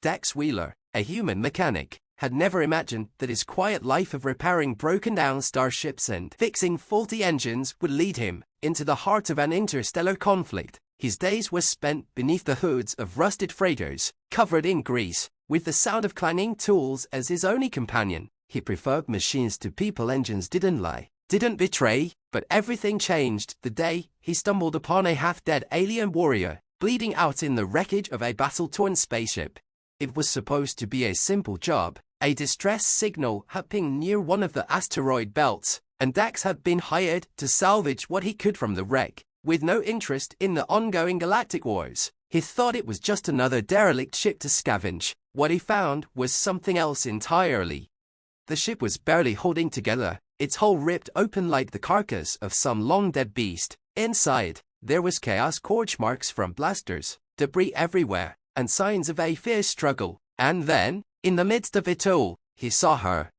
Dax Wheeler, a human mechanic, had never imagined that his quiet life of repairing broken-down starships and fixing faulty engines would lead him into the heart of an interstellar conflict. His days were spent beneath the hoods of rusted freighters, covered in grease, with the sound of clanging tools as his only companion. He preferred machines to people. Engines didn't lie, didn't betray, but everything changed the day he stumbled upon a half-dead alien warrior, bleeding out in the wreckage of a battle-torn spaceship. It was supposed to be a simple job. A distress signal had pinged near one of the asteroid belts, and Dax had been hired to salvage what he could from the wreck. With no interest in the ongoing galactic wars, he thought it was just another derelict ship to scavenge. What he found was something else entirely. The ship was barely holding together, its hull ripped open like the carcass of some long-dead beast. Inside, there was chaos, scorch marks from blasters, debris everywhere, and signs of a fierce struggle. And then, in the midst of it all, he saw her.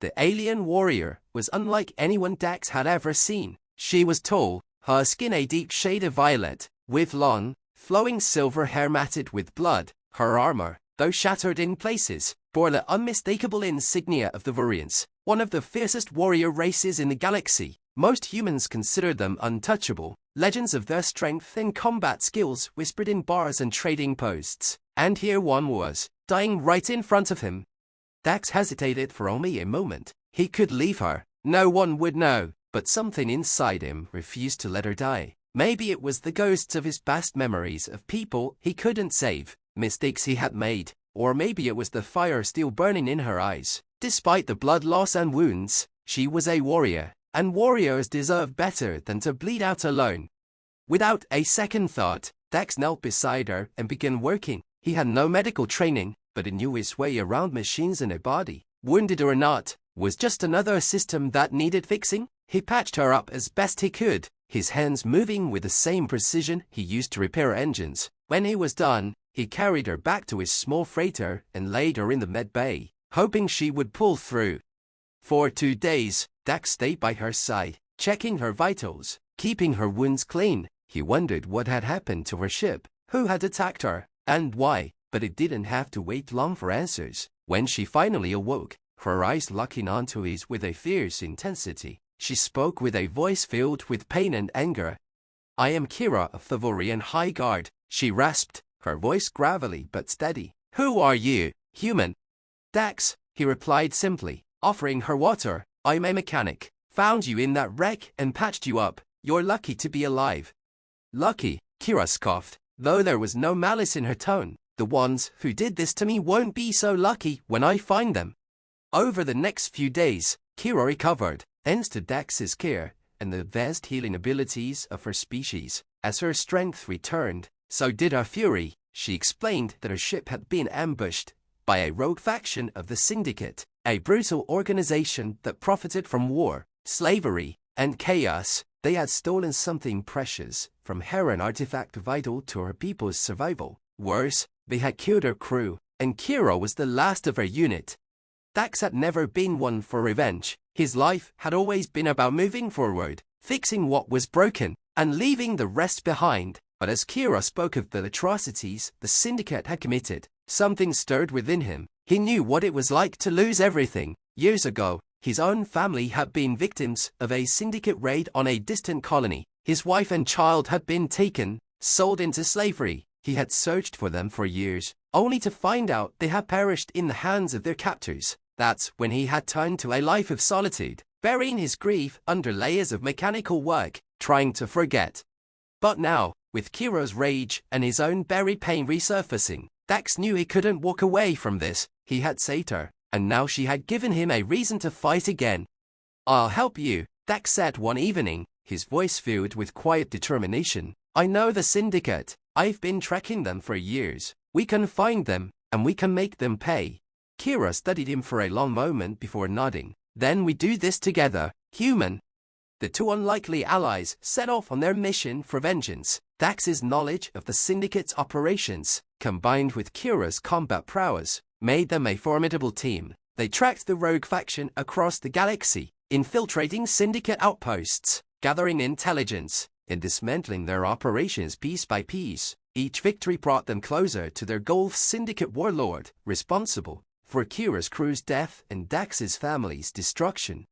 The alien warrior was unlike anyone Dax had ever seen. She was tall, her skin a deep shade of violet, with long, flowing silver hair matted with blood. Her armor, though shattered in places, bore the unmistakable insignia of the Valrians, one of the fiercest warrior races in the galaxy. Most humans considered them untouchable, legends of their strength and combat skills whispered in bars and trading posts. And here one was, dying right in front of him. Dax hesitated for only a moment. He could leave her. No one would know. But something inside him refused to let her die. Maybe it was the ghosts of his past memories of people he couldn't save, mistakes he had made, or maybe it was the fire still burning in her eyes. Despite the blood loss and wounds, she was a warrior, and warriors deserve better than to bleed out alone. Without a second thought, Dax knelt beside her and began working. He had no medical training, but he knew his way around machines and a body, wounded or not, was just another system that needed fixing. He patched her up as best he could, his hands moving with the same precision he used to repair engines. When he was done, he carried her back to his small freighter and laid her in the med bay, hoping she would pull through. For 2 days, Dax stayed by her side, checking her vitals, keeping her wounds clean. He wondered what had happened to her ship, who had attacked her, and why, but he didn't have to wait long for answers. When she finally awoke, her eyes locking onto his with a fierce intensity, she spoke with a voice filled with pain and anger. "I am Kira of the Valrian High Guard," she rasped, her voice gravelly but steady. "Who are you, human?" "Dax," he replied simply, offering her water. "I'm a mechanic. Found you in that wreck and patched you up. You're lucky to be alive." "Lucky," Kira scoffed, though there was no malice in her tone. "The ones who did this to me won't be so lucky when I find them." Over the next few days, Kira recovered, thanks to Dax's care and the vast healing abilities of her species. As her strength returned, so did her fury. She explained that her ship had been ambushed by a rogue faction of the Syndicate, a brutal organization that profited from war, slavery, and chaos. They had stolen something precious from her, an artifact vital to her people's survival. Worse, they had killed her crew, and Kira was the last of her unit. Dax had never been one for revenge. His life had always been about moving forward, fixing what was broken, and leaving the rest behind. But as Kira spoke of the atrocities the Syndicate had committed, something stirred within him. He knew what it was like to lose everything. Years ago, his own family had been victims of a Syndicate raid on a distant colony. His wife and child had been taken, sold into slavery. He had searched for them for years, only to find out they had perished in the hands of their captors. That's when he had turned to a life of solitude, burying his grief under layers of mechanical work, trying to forget. But now, with Kira's rage and his own buried pain resurfacing, Dax knew he couldn't walk away from this. He had saved her, and now she had given him a reason to fight again. "I'll help you," Dax said one evening, his voice filled with quiet determination. "I know the Syndicate. I've been tracking them for years. We can find them, and we can make them pay." Kira studied him for a long moment before nodding. "Then we do this together, human." The two unlikely allies set off on their mission for vengeance. Dax's knowledge of the Syndicate's operations, combined with Kira's combat prowess, made them a formidable team. They tracked the rogue faction across the galaxy, infiltrating Syndicate outposts, gathering intelligence, and dismantling their operations piece by piece. Each victory brought them closer to their goal. Syndicate warlord, responsible for Kira's crew's death and Dax's family's destruction.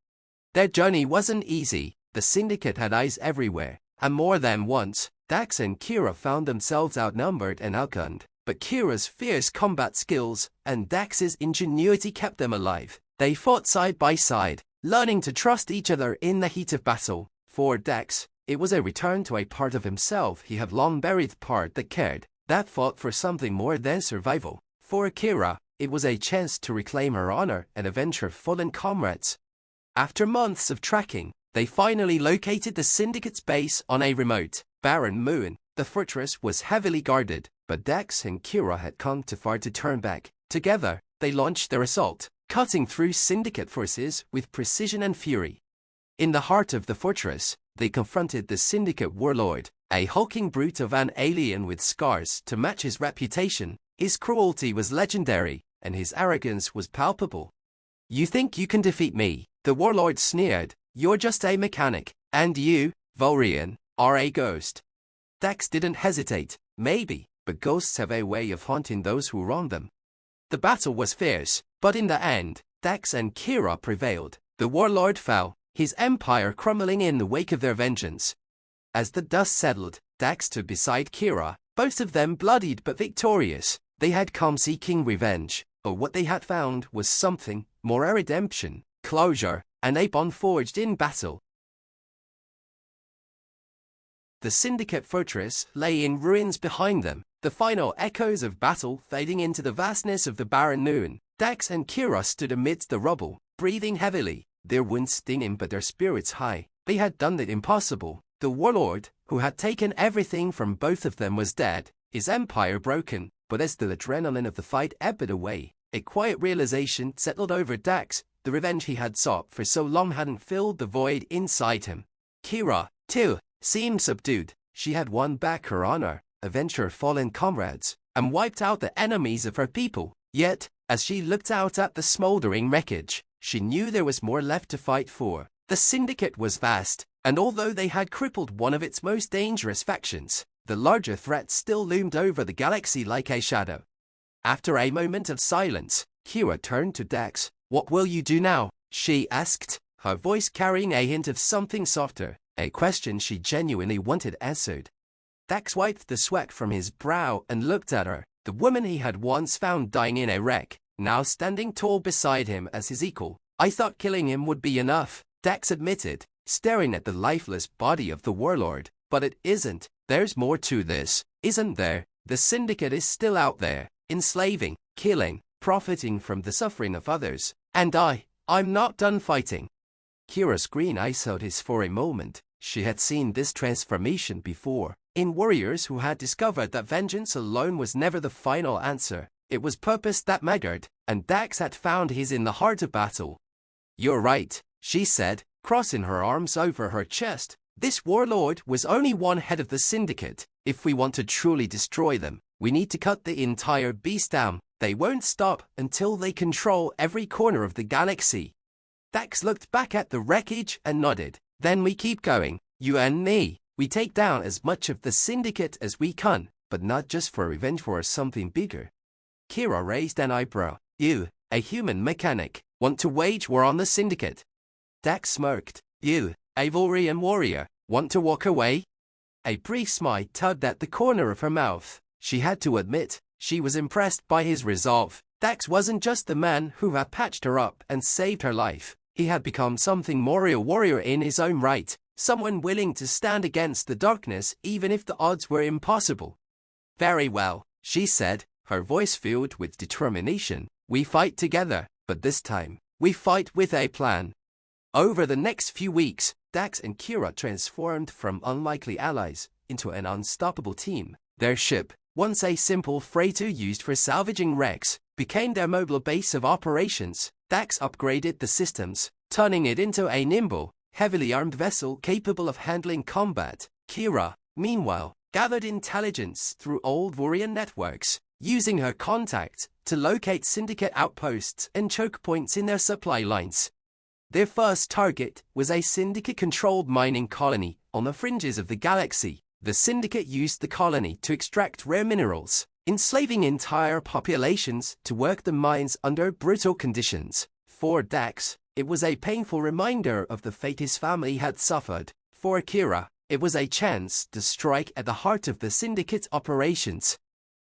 Their journey wasn't easy. The Syndicate had eyes everywhere, and more than once, Dax and Kira found themselves outnumbered and outgunned. But Kira's fierce combat skills and Dax's ingenuity kept them alive. They fought side by side, learning to trust each other in the heat of battle. For Dax, it was a return to a part of himself he had long buried, part that cared, that fought for something more than survival. For Kira, it was a chance to reclaim her honor and avenge her fallen comrades. After months of tracking, they finally located the Syndicate's base on a remote, barren moon. The fortress was heavily guarded, but Dax and Kira had come too far to turn back. Together, they launched their assault, cutting through Syndicate forces with precision and fury. In the heart of the fortress, they confronted the Syndicate warlord, a hulking brute of an alien with scars to match his reputation. His cruelty was legendary, and his arrogance was palpable. "You think you can defeat me?" the warlord sneered. "You're just a mechanic, and you, Valrian, are a ghost." Dax didn't hesitate. Maybe, but ghosts have a way of haunting those who wrong them. The battle was fierce, but in the end, Dax and Kira prevailed. The warlord fell, his empire crumbling in the wake of their vengeance. As the dust settled, Dax stood beside Kira, both of them bloodied but victorious. They had come seeking revenge, but what they had found was something more: a redemption, closure, and a bond forged in battle. The Syndicate fortress lay in ruins behind them, the final echoes of battle fading into the vastness of the barren moon. Dax and Kira stood amidst the rubble, breathing heavily, their wounds stinging but their spirits high. They had done the impossible. The warlord, who had taken everything from both of them, was dead, his empire broken. But as the adrenaline of the fight ebbed away, a quiet realization settled over Dax. The revenge he had sought for so long hadn't filled the void inside him. Kira, too, seemed subdued. She had won back her honor, avenged her fallen comrades, and wiped out the enemies of her people. Yet, as she looked out at the smoldering wreckage, she knew there was more left to fight for. The Syndicate was vast, and although they had crippled one of its most dangerous factions, the larger threat still loomed over the galaxy like a shadow. After a moment of silence, Kira turned to Dax. "What will you do now?" she asked, her voice carrying a hint of something softer, a question she genuinely wanted answered. Dax wiped the sweat from his brow and looked at her, the woman he had once found dying in a wreck, now standing tall beside him as his equal. "I thought killing him would be enough," Dax admitted, staring at the lifeless body of the warlord. "But it isn't. There's more to this, isn't there? The Syndicate is still out there, enslaving, killing, profiting from the suffering of others. And I'm not done fighting." Kira's green eyes held his for a moment. She had seen this transformation before, in warriors who had discovered that vengeance alone was never the final answer. It was purpose that mattered, and Dax had found his in the heart of battle. "You're right," she said, crossing her arms over her chest. "This warlord was only one head of the Syndicate. If we want to truly destroy them, we need to cut the entire beast down. They won't stop until they control every corner of the galaxy." Dax looked back at the wreckage and nodded. "Then we keep going, you and me. We take down as much of the Syndicate as we can, but not just for revenge, for something bigger." Kira raised an eyebrow. "You, a human mechanic, want to wage war on the Syndicate?" Dax smirked. "You, a Valrian warrior, want to walk away?" A brief smile tugged at the corner of her mouth. She had to admit, she was impressed by his resolve. Dax wasn't just the man who had patched her up and saved her life. He had become something more, a warrior in his own right, someone willing to stand against the darkness even if the odds were impossible. "Very well," she said, her voice filled with determination. "We fight together, but this time, we fight with a plan." Over the next few weeks, Dax and Kira transformed from unlikely allies into an unstoppable team. Their ship, once a simple freighter used for salvaging wrecks, became their mobile base of operations. Dax upgraded the systems, turning it into a nimble, heavily armed vessel capable of handling combat. Kira, meanwhile, gathered intelligence through old Valrian networks, using her contacts to locate Syndicate outposts and choke points in their supply lines. Their first target was a Syndicate-controlled mining colony on the fringes of the galaxy. The Syndicate used the colony to extract rare minerals, enslaving entire populations to work the mines under brutal conditions. For Dax, it was a painful reminder of the fate his family had suffered. For Kira, it was a chance to strike at the heart of the Syndicate's operations.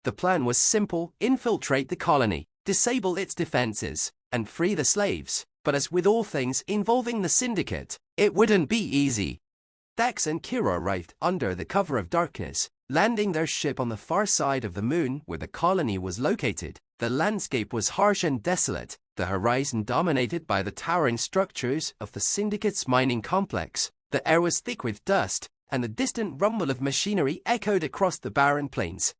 The plan was simple: infiltrate the colony, disable its defenses, and free the slaves. But as with all things involving the Syndicate, it wouldn't be easy. Dax and Kira arrived under the cover of darkness, landing their ship on the far side of the moon where the colony was located. The landscape was harsh and desolate, the horizon dominated by the towering structures of the Syndicate's mining complex. The air was thick with dust, and the distant rumble of machinery echoed across the barren plains.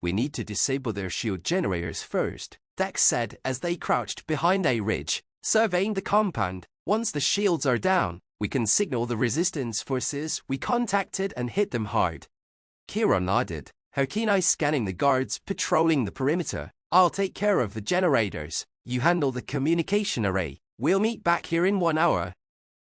"We need to disable their shield generators first," Dax said as they crouched behind a ridge, surveying the compound. "Once the shields are down, we can signal the resistance forces we contacted and hit them hard." Kira nodded, her keen eyes scanning the guards patrolling the perimeter. "I'll take care of the generators. You handle the communication array. We'll meet back here in 1 hour."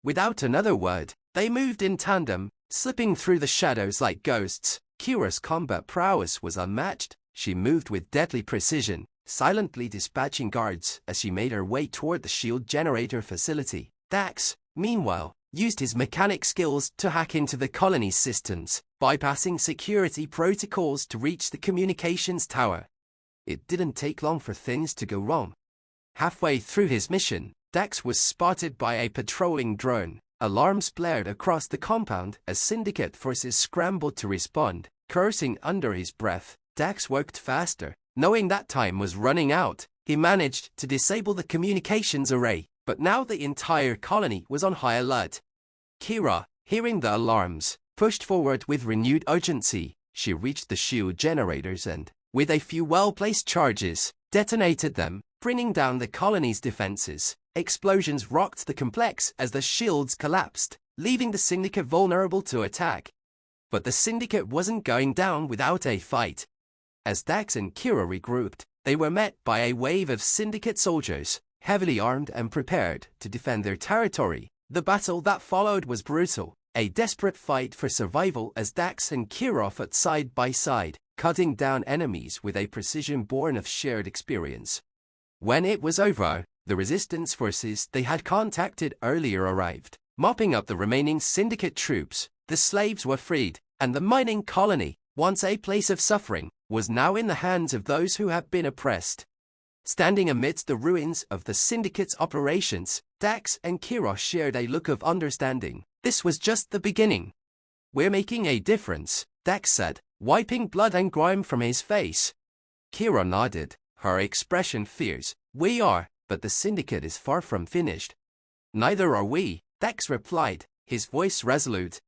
Without another word, they moved in tandem, slipping through the shadows like ghosts. Kira's combat prowess was unmatched. She moved with deadly precision, silently dispatching guards as she made her way toward the shield generator facility. Dax, meanwhile, used his mechanic skills to hack into the colony's systems, bypassing security protocols to reach the communications tower. It didn't take long for things to go wrong. Halfway through his mission, Dax was spotted by a patrolling drone. Alarms blared across the compound as Syndicate forces scrambled to respond. Cursing under his breath, Dax worked faster. Knowing that time was running out, he managed to disable the communications array. But now the entire colony was on high alert. Kira, hearing the alarms, pushed forward with renewed urgency. She reached the shield generators and, with a few well-placed charges, detonated them, bringing down the colony's defenses. Explosions rocked the complex as the shields collapsed, leaving the Syndicate vulnerable to attack. But the Syndicate wasn't going down without a fight. As Dax and Kira regrouped, they were met by a wave of Syndicate soldiers, heavily armed and prepared to defend their territory. The battle that followed was brutal, a desperate fight for survival as Dax and Kira fought side by side, cutting down enemies with a precision born of shared experience. When it was over, the resistance forces they had contacted earlier arrived, mopping up the remaining Syndicate troops. The slaves were freed, and the mining colony, once a place of suffering, was now in the hands of those who had been oppressed. Standing amidst the ruins of the Syndicate's operations, Dax and Kira shared a look of understanding. This was just the beginning. "We're making a difference," Dax said, wiping blood and grime from his face. Kira nodded, her expression fierce. "We are, but the Syndicate is far from finished." "Neither are we," Dax replied, his voice resolute.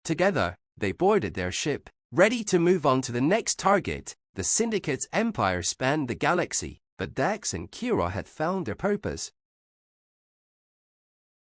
Together, they boarded their ship, ready to move on to the next target. The Syndicate's empire spanned the galaxy, but Dax and Kira had found their purpose.